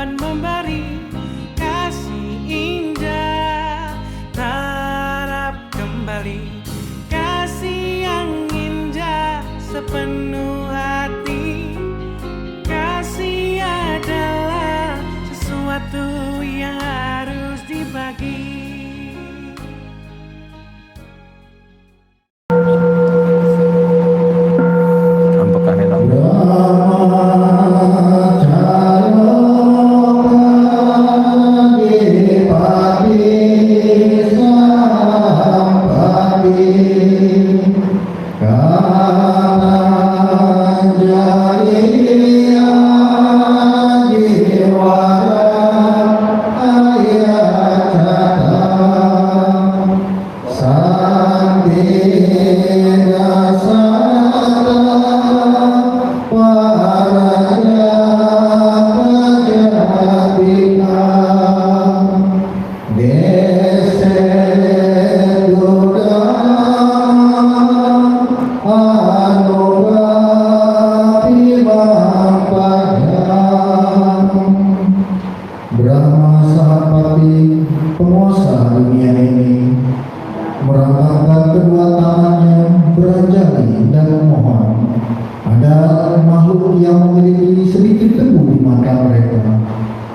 Tuhan memberi kasih indah, harap kembali kasih yang indah sepenuh hati. Kasih adalah sesuatu yang harus dibagi.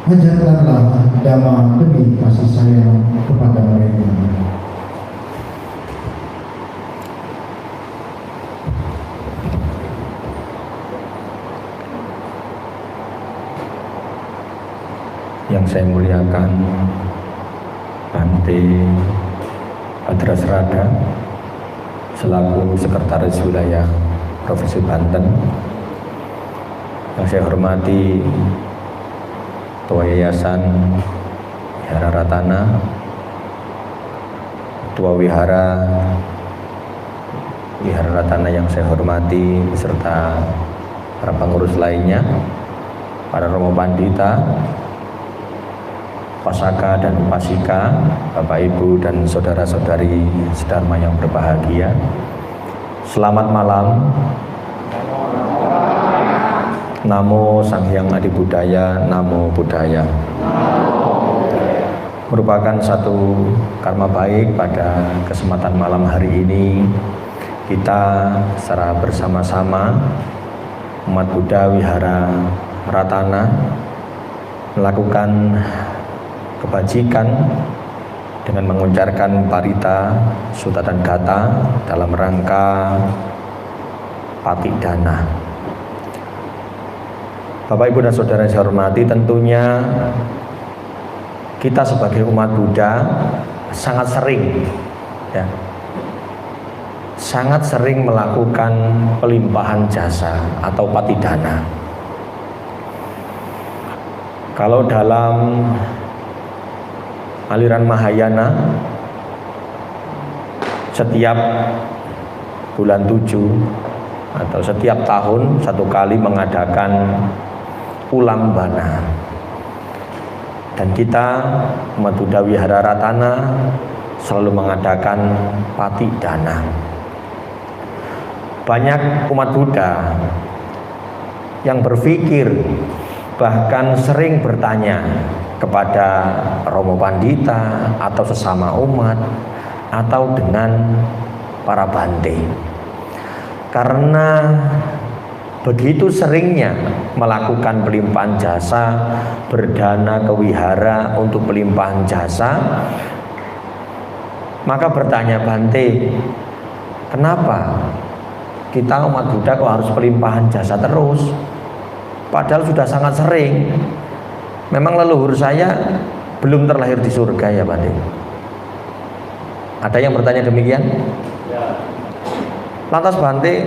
Ajarkanlah damai demi kasih sayang kepada mereka. Yang saya muliakan Bante Adras Rada selaku Sekretaris Wilayah Provinsi Banten, yang saya hormati Ketua Yayasan Wihara Ratana, Ketua Wihara Ratana yang saya hormati beserta para pengurus lainnya, para Romo Pandita, Pasaka dan Upasika, Bapak Ibu dan saudara-saudari sedharma yang berbahagia. Selamat malam. Namo Sang Hyang Adi Budaya, Namo Buddhaya. Merupakan satu karma baik pada kesempatan malam hari ini kita secara bersama-sama umat Buddha Wihara Ratana melakukan kebajikan dengan mengucapkan parita, sutta dan gata dalam rangka Patidana. Bapak Ibu dan Saudara yang saya hormati, tentunya kita sebagai umat Buddha sangat sering melakukan pelimpahan jasa atau patidana. Kalau dalam aliran Mahayana, setiap bulan 7 atau setiap tahun satu kali mengadakan ulang bana, dan kita umat Buddha Wihara Ratana selalu mengadakan patidana. Banyak umat Buddha yang berpikir, bahkan sering bertanya kepada Romo Pandita atau sesama umat atau dengan para Bante, karena begitu seringnya melakukan pelimpahan jasa, berdana ke wihara untuk pelimpahan jasa, maka bertanya Bante, kenapa kita umat Buddha kok harus pelimpahan jasa terus? Padahal sudah sangat sering. Memang leluhur saya belum terlahir di surga ya Bante? Ada yang bertanya demikian? Lantas Bante,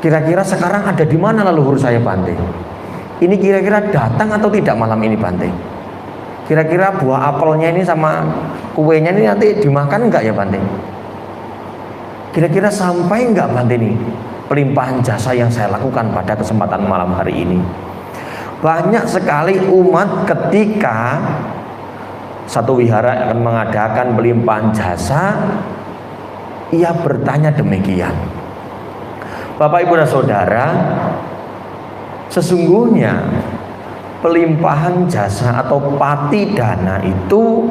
kira-kira sekarang ada di mana leluhur saya Bante? Ini kira-kira datang atau tidak malam ini Bante? Kira-kira buah apelnya ini sama kuenya ini nanti dimakan enggak ya Bante? Kira-kira sampai enggak Bante nih pelimpahan jasa yang saya lakukan pada kesempatan malam hari ini? Banyak sekali umat ketika satu wihara akan mengadakan pelimpahan jasa, ia bertanya demikian. Bapak Ibu dan Saudara, sesungguhnya pelimpahan jasa atau pati dana itu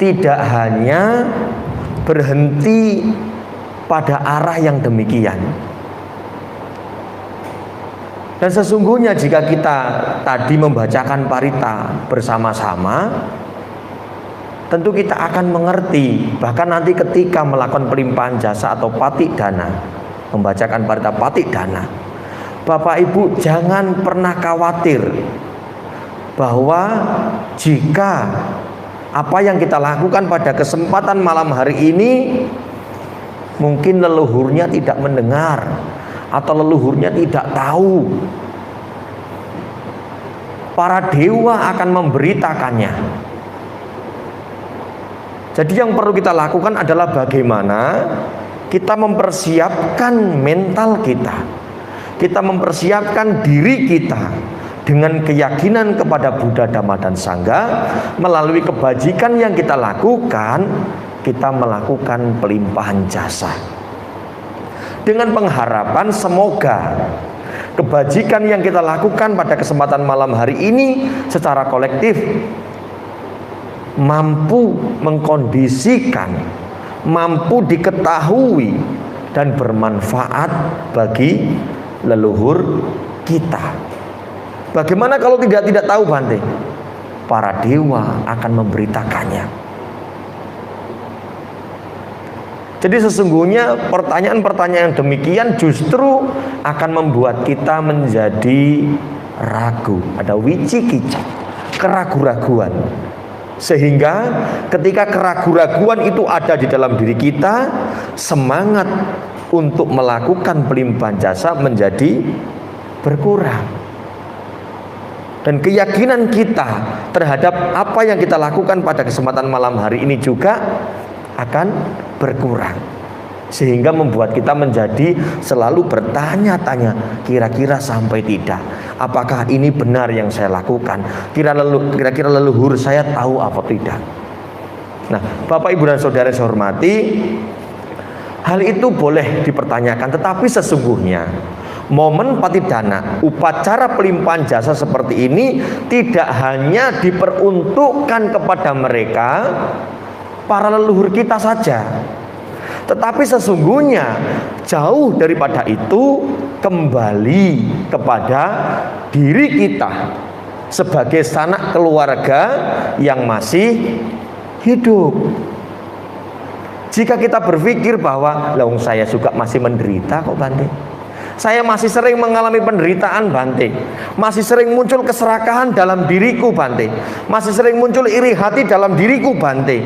tidak hanya berhenti pada arah yang demikian. Dan sesungguhnya jika kita tadi membacakan parita bersama-sama, tentu kita akan mengerti. Bahkan nanti ketika melakukan pelimpahan jasa atau pati dana, membacakan parita pati dana, Bapak Ibu jangan pernah khawatir bahwa jika apa yang kita lakukan pada kesempatan malam hari ini mungkin leluhurnya tidak mendengar atau leluhurnya tidak tahu, para dewa akan memberitakannya. Jadi yang perlu kita lakukan adalah bagaimana kita mempersiapkan mental kita, kita mempersiapkan diri kita dengan keyakinan kepada Buddha, Dhamma, dan Sangha. Melalui kebajikan yang kita lakukan, kita melakukan pelimpahan jasa dengan pengharapan semoga kebajikan yang kita lakukan pada kesempatan malam hari ini secara kolektif mampu mengkondisikan, mampu diketahui dan bermanfaat bagi leluhur kita. Bagaimana kalau tidak tahu, Bante? Para dewa akan memberitakannya. Jadi sesungguhnya pertanyaan-pertanyaan yang demikian justru akan membuat kita menjadi ragu. Ada wicikicca, keraguan-raguan. Sehingga ketika keraguan-raguan itu ada di dalam diri kita, semangat untuk melakukan pelimpahan jasa menjadi berkurang. Dan keyakinan kita terhadap apa yang kita lakukan pada kesempatan malam hari ini juga akan berkurang, sehingga membuat kita menjadi selalu bertanya-tanya, kira-kira sampai tidak, apakah ini benar yang saya lakukan, kira-kira leluhur saya tahu apa tidak. Nah, Bapak, Ibu, dan Saudara saya hormati, hal itu boleh dipertanyakan, tetapi sesungguhnya momen patidana, upacara pelimpahan jasa seperti ini tidak hanya diperuntukkan kepada mereka para leluhur kita saja, tetapi sesungguhnya jauh daripada itu kembali kepada diri kita sebagai sanak keluarga yang masih hidup. Jika kita berpikir bahwa saya juga masih menderita kok, Bante, saya masih sering mengalami penderitaan, Bante, masih sering muncul keserakahan dalam diriku, Bante, masih sering muncul iri hati dalam diriku, Bante,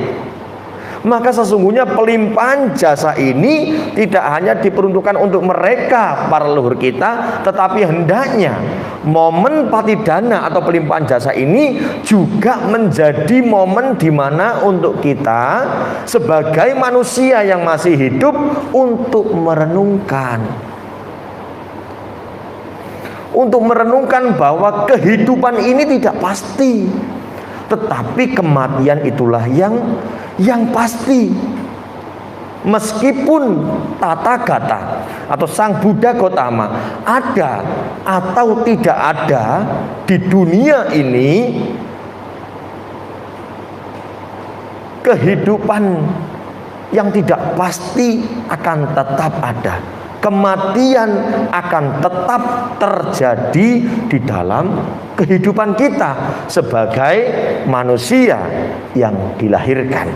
maka sesungguhnya pelimpahan jasa ini tidak hanya diperuntukkan untuk mereka para leluhur kita, tetapi hendaknya momen patidana atau pelimpahan jasa ini juga menjadi momen di mana untuk kita sebagai manusia yang masih hidup untuk merenungkan bahwa kehidupan ini tidak pasti, tetapi kematian itulah yang pasti. Meskipun Tathagata atau Sang Buddha Gotama ada atau tidak ada di dunia ini, kehidupan yang tidak pasti akan tetap ada. Kematian akan tetap terjadi di dalam kehidupan kita sebagai manusia yang dilahirkan.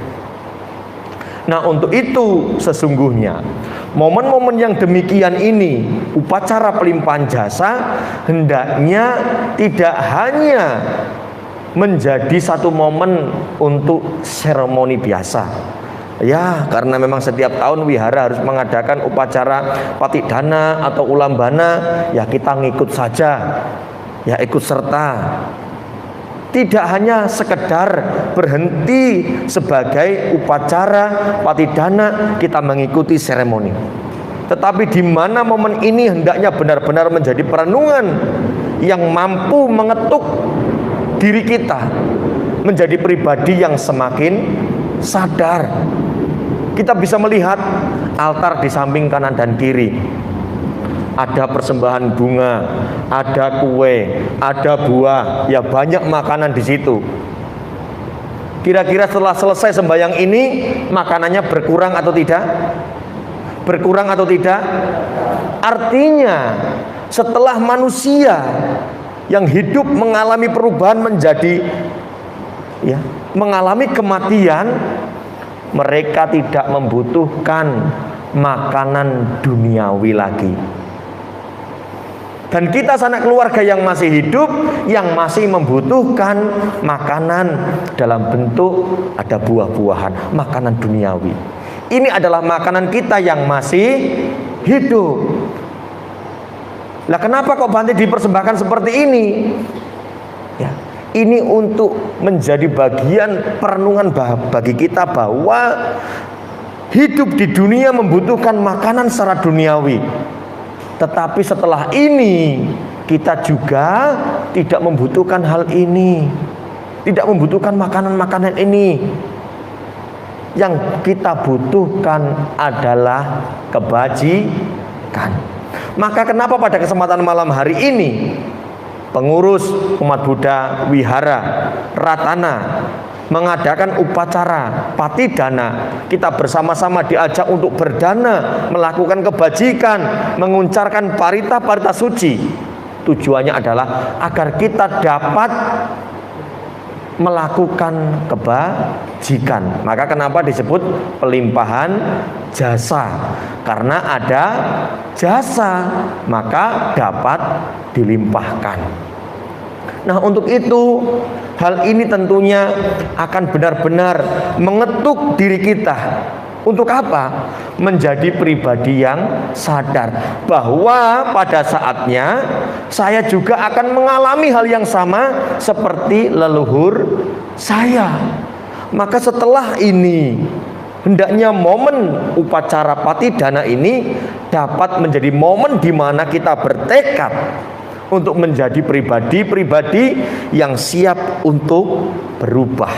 Nah, untuk itu sesungguhnya momen-momen yang demikian ini, upacara pelimpahan jasa, hendaknya tidak hanya menjadi satu momen untuk seremoni biasa. Ya, karena memang setiap tahun wihara harus mengadakan upacara patidana atau ulambana, ya kita ngikut saja, ya ikut serta. Tidak hanya sekedar berhenti sebagai upacara patidana, kita mengikuti seremoni, tetapi di mana momen ini hendaknya benar-benar menjadi perenungan yang mampu mengetuk diri kita menjadi pribadi yang semakin sadar. Kita bisa melihat altar di samping kanan dan kiri. ada persembahan bunga, ada kue, ada buah, ya banyak makanan di situ. Kira-kira setelah selesai sembahyang ini, makanannya berkurang atau tidak? Berkurang atau tidak? Artinya setelah manusia yang hidup mengalami perubahan menjadi mengalami kematian, mereka tidak membutuhkan makanan duniawi lagi. Dan kita sanak keluarga yang masih hidup, yang masih membutuhkan makanan dalam bentuk ada buah-buahan, makanan duniawi. Ini adalah makanan kita yang masih hidup. Lah kenapa kok Bante dipersembahkan seperti ini? Ya, ini untuk menjadi bagian perenungan bagi kita bahwa hidup di dunia membutuhkan makanan secara duniawi. Tetapi setelah ini kita juga tidak membutuhkan hal ini, tidak membutuhkan makanan-makanan ini. Yang kita butuhkan adalah kebajikan. Maka kenapa pada kesempatan malam hari ini pengurus umat Buddha Wihara Ratana mengadakan upacara patidana, kita bersama-sama diajak untuk berdana, melakukan kebajikan, menguncurkan parita-parita suci. Tujuannya adalah agar kita dapat melakukan kebajikan. Maka kenapa disebut pelimpahan jasa? Karena ada jasa, maka dapat dilimpahkan. Nah, untuk itu hal ini tentunya akan benar-benar mengetuk diri kita. Untuk apa? Menjadi pribadi yang sadar bahwa pada saatnya saya juga akan mengalami hal yang sama seperti leluhur saya. Maka setelah ini hendaknya momen upacara patidana ini dapat menjadi momen di mana kita bertekad untuk menjadi pribadi-pribadi yang siap untuk berubah.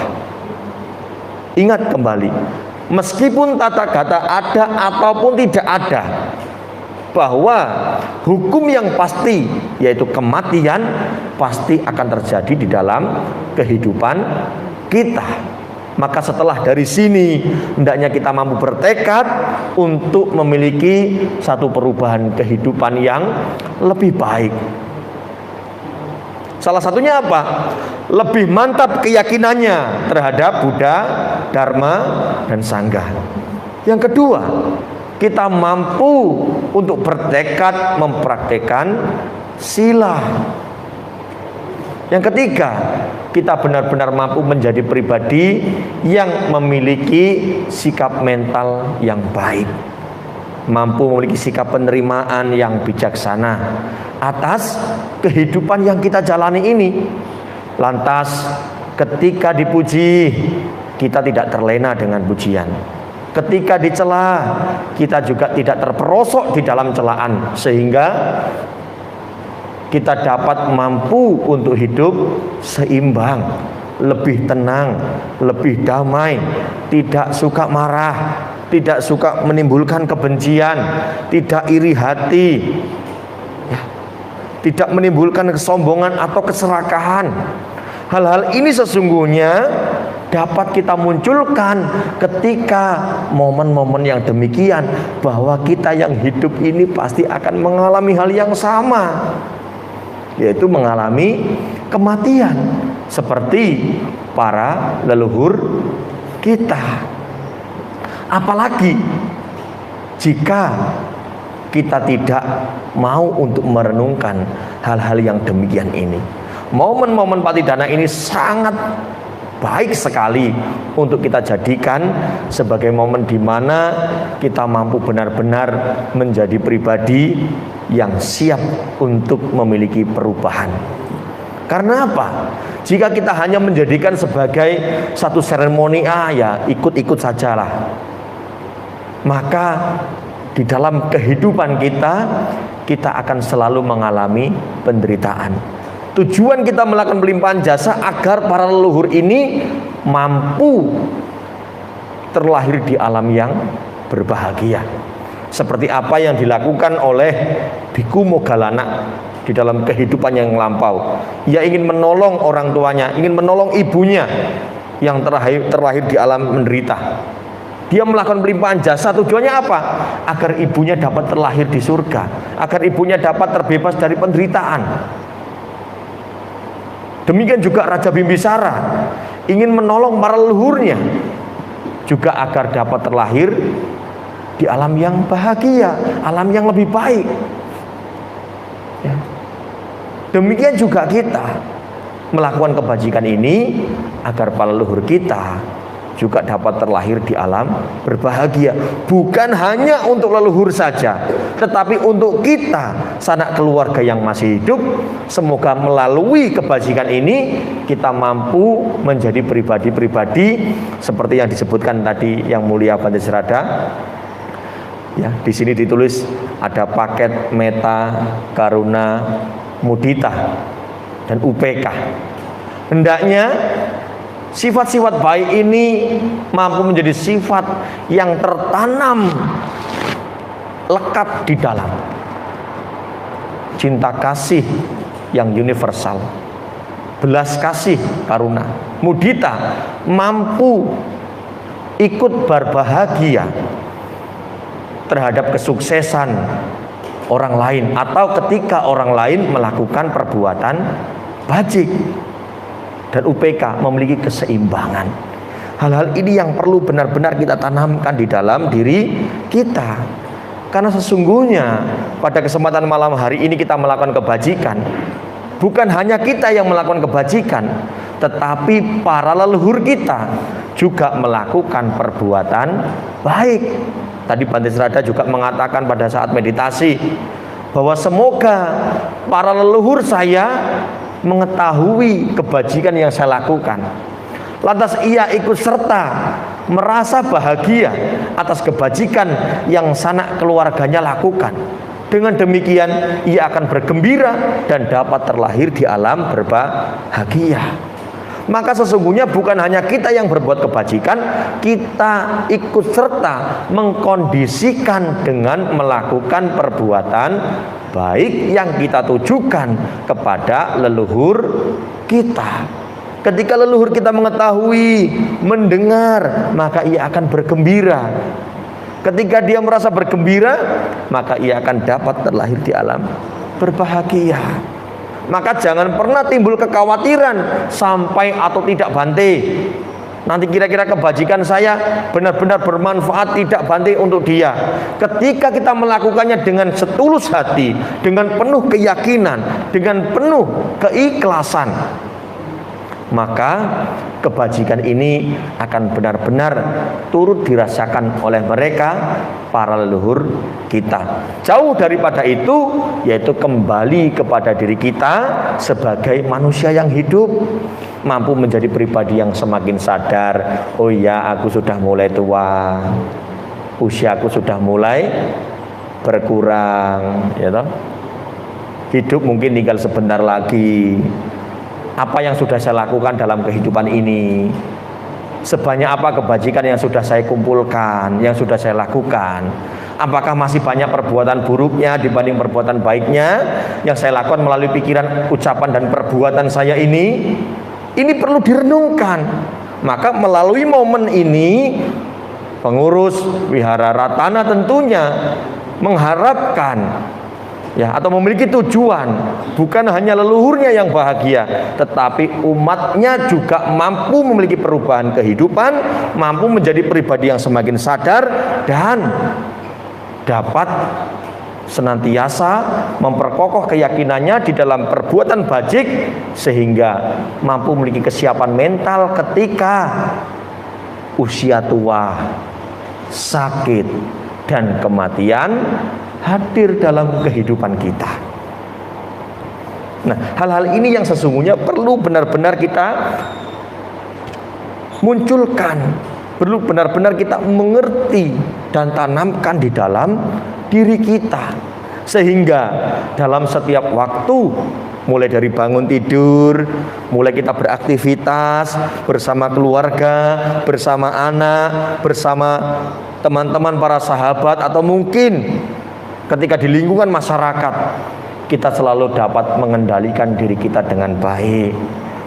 Ingat kembali, meskipun tata kata ada ataupun tidak ada, bahwa hukum yang pasti yaitu kematian pasti akan terjadi di dalam kehidupan kita. Maka setelah dari sini hendaknya kita mampu bertekad untuk memiliki satu perubahan kehidupan yang lebih baik. Salah satunya apa? Lebih mantap keyakinannya terhadap Buddha, Dharma, dan Sangha. Yang kedua, kita mampu untuk bertekad mempraktekkan sila. Yang ketiga, kita benar-benar mampu menjadi pribadi yang memiliki sikap mental yang baik, mampu memiliki sikap penerimaan yang bijaksana atas kehidupan yang kita jalani ini. Lantas ketika dipuji, kita tidak terlena dengan pujian. Ketika dicela, kita juga tidak terperosok di dalam celaan, sehingga kita dapat mampu untuk hidup seimbang, lebih tenang, lebih damai, tidak suka marah, tidak suka menimbulkan kebencian, tidak iri hati, tidak menimbulkan kesombongan atau keserakahan. Hal-hal ini sesungguhnya dapat kita munculkan ketika momen-momen yang demikian, bahwa kita yang hidup ini pasti akan mengalami hal yang sama, yaitu mengalami kematian seperti para leluhur kita. Apalagi jika kita tidak mau untuk merenungkan hal-hal yang demikian ini. Momen-momen patidana ini sangat baik sekali untuk kita jadikan sebagai momen di mana kita mampu benar-benar menjadi pribadi yang siap untuk memiliki perubahan. Karena apa? Jika kita hanya menjadikan sebagai satu seremoni, ya ikut-ikut sajalah, maka di dalam kehidupan kita akan selalu mengalami penderitaan. Tujuan kita melakukan pelimpahan jasa agar para leluhur ini mampu terlahir di alam yang berbahagia. seperti apa yang dilakukan oleh Biku Moggallana di dalam kehidupan yang lampau. Ia ingin menolong orang tuanya, ingin menolong ibunya yang terlahir di alam menderita. Dia melakukan pelimpahan jasa, tujuannya apa? Agar ibunya dapat terlahir di surga, agar ibunya dapat terbebas dari penderitaan. Demikian juga Raja Bimbisara ingin menolong para leluhurnya, juga agar dapat terlahir di alam yang bahagia, alam yang lebih baik. Ya. Demikian juga kita melakukan kebajikan ini agar para leluhur kita juga dapat terlahir di alam berbahagia. Bukan hanya untuk leluhur saja, tetapi untuk kita, sanak keluarga yang masih hidup. Semoga melalui kebajikan ini kita mampu menjadi pribadi-pribadi seperti yang disebutkan tadi Yang Mulia Bante Serada. Ya, di sini ditulis ada paket meta, karuna, mudita, dan UPK. Hendaknya sifat-sifat baik ini mampu menjadi sifat yang tertanam lekat di dalam cinta kasih yang universal, belas kasih karuna, mudita, mampu ikut berbahagia terhadap kesuksesan orang lain atau ketika orang lain melakukan perbuatan bajik. Dan UPK memiliki keseimbangan. Hal-hal ini yang perlu benar-benar kita tanamkan di dalam diri kita. Karena sesungguhnya pada kesempatan malam hari ini kita melakukan kebajikan, bukan hanya kita yang melakukan kebajikan, tetapi para leluhur kita juga melakukan perbuatan baik. Tadi Bante Serada juga mengatakan pada saat meditasi bahwa semoga para leluhur saya mengetahui kebajikan yang saya lakukan, lantas ia ikut serta merasa bahagia atas kebajikan yang sanak keluarganya lakukan. Dengan demikian ia akan bergembira dan dapat terlahir di alam berbahagia. Maka sesungguhnya bukan hanya kita yang berbuat kebajikan, kita ikut serta mengkondisikan dengan melakukan perbuatan baik yang kita tujukan kepada leluhur kita. Ketika leluhur kita mengetahui, mendengar, maka ia akan bergembira. Ketika dia merasa bergembira, maka ia akan dapat terlahir di alam berbahagia. Maka jangan pernah timbul kekhawatiran sampai atau tidak Bante, nanti kira-kira kebajikan saya benar-benar bermanfaat tidak Bante untuk dia. Ketika kita melakukannya dengan setulus hati, dengan penuh keyakinan, dengan penuh keikhlasan, maka kebajikan ini akan benar-benar turut dirasakan oleh mereka, para leluhur kita. Jauh daripada itu, yaitu kembali kepada diri kita sebagai manusia yang hidup, mampu menjadi pribadi yang semakin sadar. Oh ya, aku sudah mulai tua, usiaku sudah mulai berkurang, ya toh? Hidup mungkin tinggal sebentar lagi. Apa yang sudah saya lakukan dalam kehidupan ini? Sebanyak apa kebajikan yang sudah saya kumpulkan, yang sudah saya lakukan? Apakah masih banyak perbuatan buruknya dibanding perbuatan baiknya yang saya lakukan melalui pikiran, ucapan, dan perbuatan saya ini? Ini perlu direnungkan. Maka melalui momen ini, pengurus Wihara Ratana tentunya mengharapkan atau memiliki tujuan, bukan hanya leluhurnya yang bahagia, tetapi umatnya juga mampu memiliki perubahan kehidupan, mampu menjadi pribadi yang semakin sadar dan dapat senantiasa memperkokoh keyakinannya di dalam perbuatan bajik, sehingga mampu memiliki kesiapan mental ketika usia tua, sakit, dan kematian hadir dalam kehidupan kita. Nah, hal-hal ini yang sesungguhnya perlu benar-benar kita munculkan, perlu benar-benar kita mengerti dan tanamkan di dalam diri kita, sehingga dalam setiap waktu Mulai dari bangun tidur, mulai kita beraktivitas bersama keluarga, bersama anak, bersama teman-teman para sahabat, atau mungkin ketika di lingkungan masyarakat, kita selalu dapat mengendalikan diri kita dengan baik,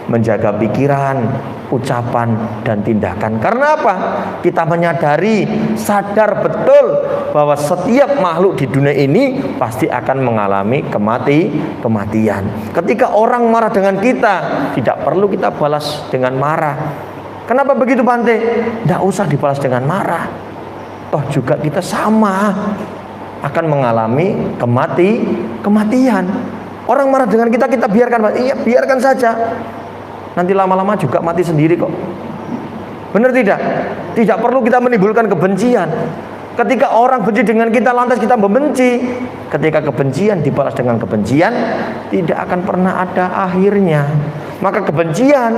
menjaga pikiran, ucapan, dan tindakan. Karena apa? Kita menyadari, sadar betul bahwa setiap makhluk di dunia ini pasti akan mengalami kematian. Ketika orang marah dengan kita, tidak perlu kita balas dengan marah. Kenapa begitu, Bante? Tidak usah dibalas dengan marah. Toh juga kita sama akan mengalami kematian. Orang marah dengan kita, kita biarkan. Iya, biarkan saja. Nanti lama-lama juga mati sendiri kok. Benar tidak? Tidak perlu kita menimbulkan kebencian. Ketika orang benci dengan kita, lantas kita membenci. Ketika kebencian dibalas dengan kebencian, tidak akan pernah ada akhirnya. Maka kebencian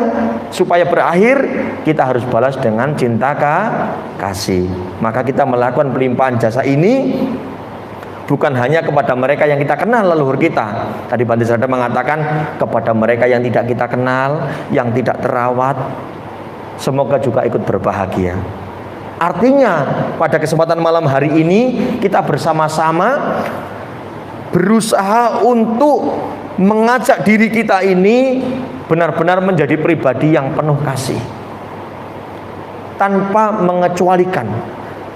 supaya berakhir, kita harus balas dengan cinta kasih. Maka kita melakukan pelimpahan jasa ini bukan hanya kepada mereka yang kita kenal, leluhur kita. Tadi Bante Sada mengatakan kepada mereka yang tidak kita kenal, yang tidak terawat, semoga juga ikut berbahagia. Artinya pada kesempatan malam hari ini kita bersama-sama berusaha untuk mengajak diri kita ini benar-benar menjadi pribadi yang penuh kasih, tanpa mengecualikan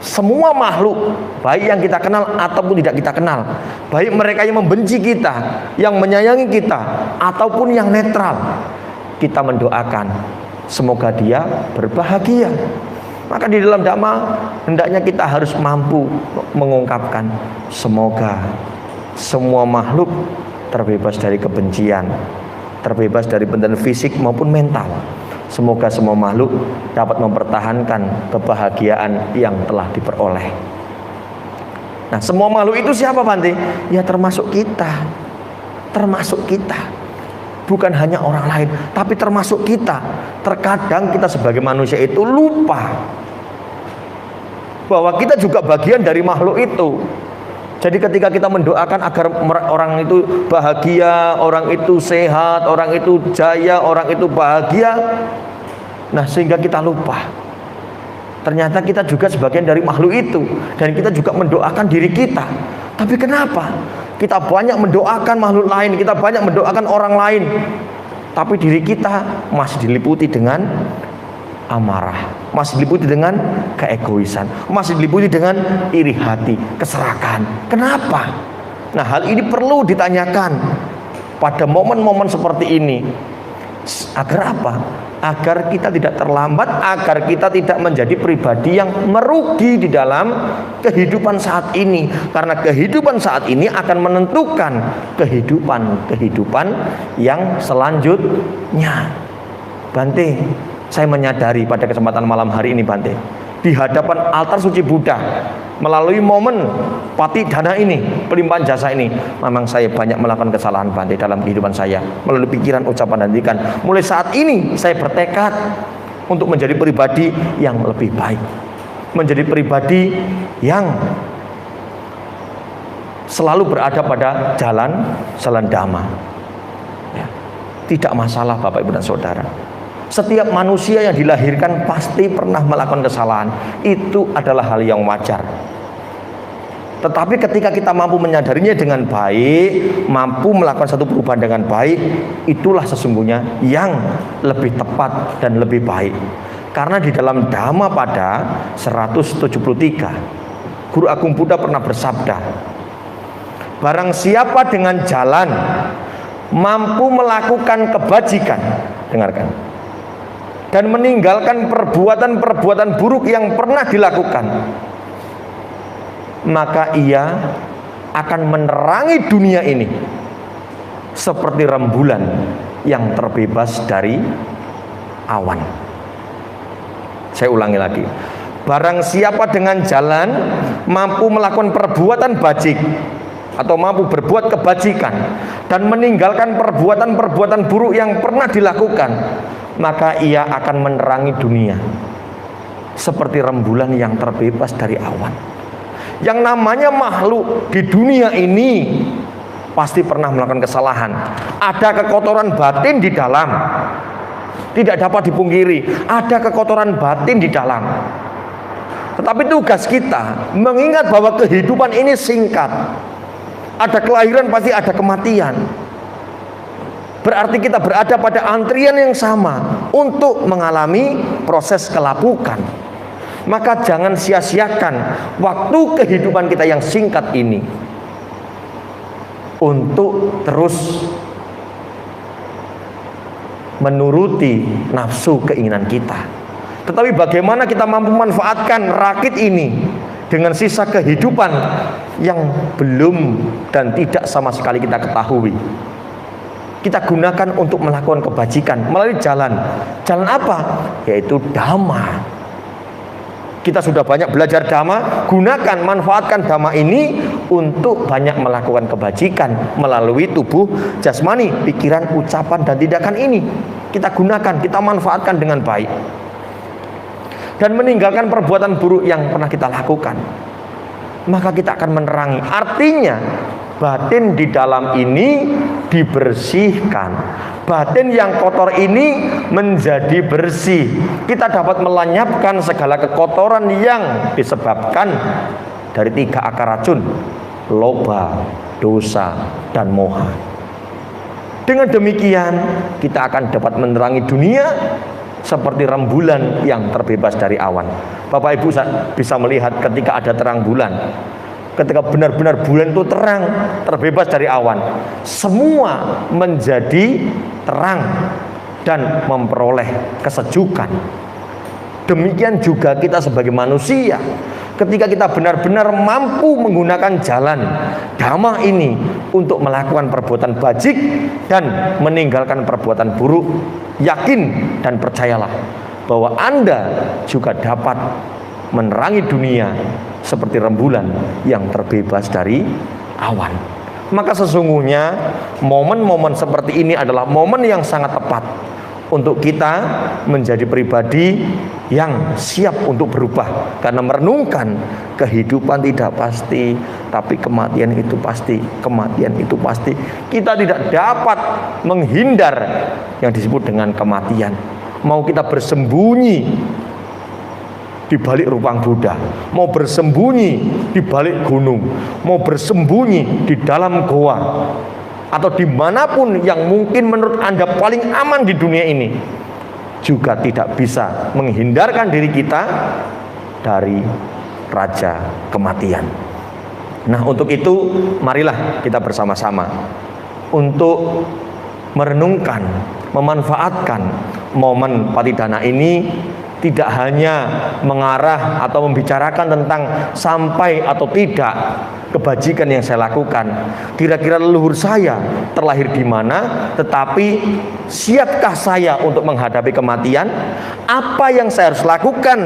semua makhluk, baik yang kita kenal ataupun tidak kita kenal, baik mereka yang membenci kita, yang menyayangi kita, ataupun yang netral. Kita mendoakan semoga dia berbahagia. Maka di dalam Dhamma hendaknya kita harus mampu mengungkapkan semoga semua makhluk terbebas dari kebencian, terbebas dari penderitaan fisik maupun mental. Semoga semua makhluk dapat mempertahankan kebahagiaan yang telah diperoleh. Nah, semua makhluk itu siapa, Bante? Ya termasuk kita. Termasuk kita. Bukan hanya orang lain, tapi termasuk kita. Terkadang kita sebagai manusia itu lupa bahwa kita juga bagian dari makhluk itu. Jadi ketika kita mendoakan agar orang itu bahagia, orang itu sehat, orang itu jaya, orang itu bahagia, nah sehingga kita lupa ternyata kita juga sebagian dari makhluk itu, dan kita juga mendoakan diri kita. Tapi kenapa kita banyak mendoakan makhluk lain, kita banyak mendoakan orang lain, tapi diri kita masih diliputi dengan amarah, masih diliputi dengan keegoisan, masih diliputi dengan iri hati, keserakahan. Kenapa? Nah, hal ini perlu ditanyakan pada momen-momen seperti ini. Agar apa? Agar kita tidak terlambat, agar kita tidak menjadi pribadi yang merugi di dalam kehidupan saat ini. Karena kehidupan saat ini akan menentukan kehidupan yang selanjutnya. Bante, saya menyadari pada kesempatan malam hari ini, Bante, di hadapan altar suci Buddha, melalui momen pati dana ini, pelimpahan jasa ini, memang saya banyak melakukan kesalahan, Bante, dalam kehidupan saya, melalui pikiran, ucapan, dan tindakan. Mulai saat ini saya bertekad untuk menjadi pribadi yang lebih baik, menjadi pribadi yang selalu berada pada jalan Dhamma. Ya. Tidak masalah, Bapak, Ibu, dan Saudara. Setiap manusia yang dilahirkan pasti pernah melakukan kesalahan. Itu adalah hal yang wajar. Tetapi ketika kita mampu menyadarinya dengan baik, mampu melakukan satu perubahan dengan baik, itulah sesungguhnya yang lebih tepat dan lebih baik. Karena di dalam Dhamma pada 173, Guru Agung Buddha pernah bersabda, barang siapa dengan jalan mampu melakukan kebajikan, dengarkan, dan meninggalkan perbuatan-perbuatan buruk yang pernah dilakukan, maka ia akan menerangi dunia ini seperti rembulan yang terbebas dari awan. Saya ulangi lagi. Barang siapa dengan jalan mampu melakukan perbuatan bajik atau mampu berbuat kebajikan dan meninggalkan perbuatan-perbuatan buruk yang pernah dilakukan, maka ia akan menerangi dunia seperti rembulan yang terbebas dari awan. Yang namanya makhluk di dunia ini pasti pernah melakukan kesalahan. Ada kekotoran batin di dalam. Tidak dapat dipungkiri, ada kekotoran batin di dalam. Tetapi tugas kita mengingat bahwa kehidupan ini singkat. Ada kelahiran pasti ada kematian. Berarti kita berada pada antrian yang sama untuk mengalami proses kelapukan. Maka jangan sia-siakan waktu kehidupan kita yang singkat ini untuk terus menuruti nafsu keinginan kita. Tetapi bagaimana kita mampu memanfaatkan rakit ini dengan sisa kehidupan yang belum dan tidak sama sekali kita ketahui. Kita gunakan untuk melakukan kebajikan melalui jalan. Jalan apa? Yaitu dhamma. Kita sudah banyak belajar dhamma, gunakan, manfaatkan dhamma ini untuk banyak melakukan kebajikan melalui tubuh jasmani, pikiran, ucapan, dan tindakan ini. Kita gunakan, kita manfaatkan dengan baik. Dan meninggalkan perbuatan buruk yang pernah kita lakukan. Maka kita akan menerangi. Artinya, batin di dalam ini dibersihkan. Batin yang kotor ini menjadi bersih. Kita dapat melenyapkan segala kekotoran yang disebabkan dari 3 akar racun: loba, dosa, dan moha. Dengan demikian kita akan dapat menerangi dunia seperti rembulan yang terbebas dari awan. Bapak Ibu bisa melihat ketika ada terang bulan, ketika benar-benar bulan itu terang, terbebas dari awan, semua menjadi terang dan memperoleh kesejukan. Demikian juga kita sebagai manusia, ketika kita benar-benar mampu menggunakan jalan dhamma ini untuk melakukan perbuatan bajik dan meninggalkan perbuatan buruk, yakin dan percayalah bahwa Anda juga dapat menerangi dunia seperti rembulan yang terbebas dari awan. Maka sesungguhnya momen-momen seperti ini adalah momen yang sangat tepat untuk kita menjadi pribadi yang siap untuk berubah. Karena merenungkan kehidupan tidak pasti, tapi kematian itu pasti. Kematian itu pasti. Kita tidak dapat menghindar yang disebut dengan kematian. Mau kita bersembunyi di balik rupang Buddha, mau bersembunyi di balik gunung, mau bersembunyi di dalam goa, atau dimanapun yang mungkin menurut Anda paling aman di dunia ini, juga tidak bisa menghindarkan diri kita dari Raja Kematian. Nah, untuk itu marilah kita bersama-sama untuk merenungkan, memanfaatkan momen Patidana ini, tidak hanya mengarah atau membicarakan tentang sampai atau tidak kebajikan yang saya lakukan, kira-kira leluhur saya terlahir di mana, tetapi siapkah saya untuk menghadapi kematian? Apa yang saya harus lakukan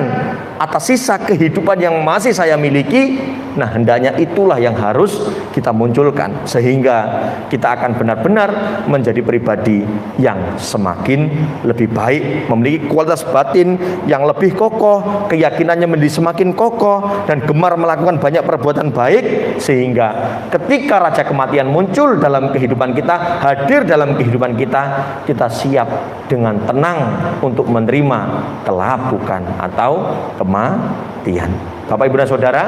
atas sisa kehidupan yang masih saya miliki? Nah, hendaknya itulah yang harus kita munculkan, sehingga kita akan benar-benar menjadi pribadi yang semakin lebih baik, memiliki kualitas batin yang lebih kokoh, keyakinannya menjadi semakin kokoh, dan gemar melakukan banyak perbuatan baik, sehingga ketika Raja Kematian muncul dalam kehidupan kita, hadir dalam kehidupan kita, kita siap dengan tenang untuk menerima kelapukan atau kematian. Bapak, Ibu, dan Saudara,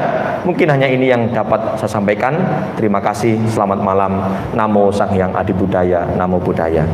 mungkin hanya ini yang dapat saya sampaikan. Terima kasih, selamat malam. Namo Sang Hyang Adi Budaya, Namo Buddhaya.